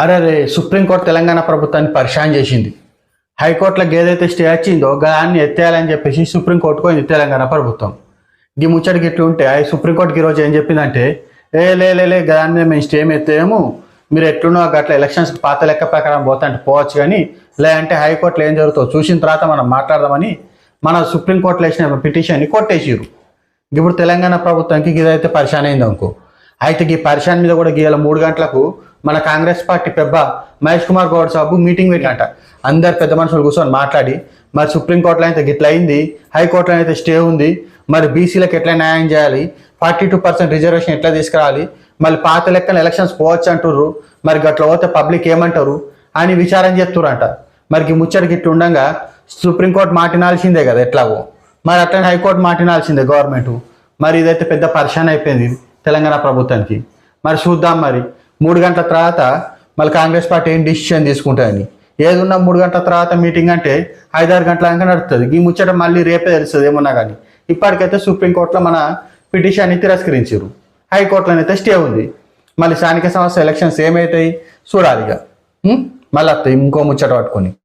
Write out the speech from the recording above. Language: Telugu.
అరే రే సుప్రీంకోర్టు తెలంగాణ ప్రభుత్వాన్ని పరిశాన్ చేసింది. హైకోర్టులో ఏదైతే స్టే వచ్చిందో దాన్ని ఎత్తేయాలని చెప్పేసి సుప్రీంకోర్టుకు పోయింది తెలంగాణ ప్రభుత్వం. ఈ ముచ్చటికి ఇట్లా ఉంటే సుప్రీంకోర్టుకి ఈరోజు ఏం చెప్పిందంటే లే దాన్ని మేము స్టే ఎత్తేయము, మీరు ఎట్లున్నో గట్ల ఎలక్షన్స్ పాత లెక్క ప్రకారం పోతాంటే పోవచ్చు, కానీ లేదంటే హైకోర్టులో ఏం జరుగుతుందో చూసిన తర్వాత మనం మాట్లాడదామని మన సుప్రీంకోర్టులో వేసిన పిటిషన్ని కొట్టేసిరు. ఇప్పుడు తెలంగాణ ప్రభుత్వానికి ఇదైతే పరిశాన్ అయింది అనుకో. అయితే ఈ పరిశాన్ మీద కూడా గీయాల 3 గంటలకు మన కాంగ్రెస్ పార్టీ పెద్ద మహేష్ కుమార్ గౌడ్ సాబు మీటింగ్ పెట్టినట. అందరు పెద్ద మనుషులు కూర్చొని మాట్లాడి మరి సుప్రీంకోర్టులో అయితే గిట్ల అయింది, హైకోర్టులో అయితే స్టే ఉంది, మరి బీసీలకు ఎట్లా న్యాయం చేయాలి, 42% రిజర్వేషన్ ఎట్లా తీసుకురావాలి, మళ్ళీ పాత లెక్కన ఎలక్షన్స్ పోవచ్చు అంటుర్రు, మరి గట్ల పోతే పబ్లిక్ ఏమంటారు అని విచారం చేస్తురంట. మరి ముచ్చటికి ఇట్లా ఉండగా సుప్రీంకోర్టు మాటినాల్సిందే కదా ఎట్లాగో, మరి అట్లనే హైకోర్టు మాటినాల్సిందే గవర్నమెంట్. మరి ఇదైతే పెద్ద పరిశాన్ అయిపోయింది తెలంగాణ ప్రభుత్వానికి. మరి చూద్దాం మరి 3 గంటల తర్వాత మళ్ళీ కాంగ్రెస్ పార్టీ ఏం డిసిషన్ తీసుకుంటుందని. ఏదున్నా 3 గంటల తర్వాత మీటింగ్ అంటే 5-6 గంటల దాకా నడుస్తుంది. ఈ ముచ్చట మళ్ళీ రేపే తెలుస్తుంది ఏమన్నా కానీ. ఇప్పటికైతే సుప్రీంకోర్టులో మన పిటిషన్ని తిరస్కరించారు, హైకోర్టులోనైతే స్టే ఉంది. మళ్ళీ స్థానిక సంస్థ ఎలక్షన్స్ ఏమవుతాయి చూడాలి. ఇక మళ్ళీ వస్తాయి ఇంకో ముచ్చట పట్టుకొని.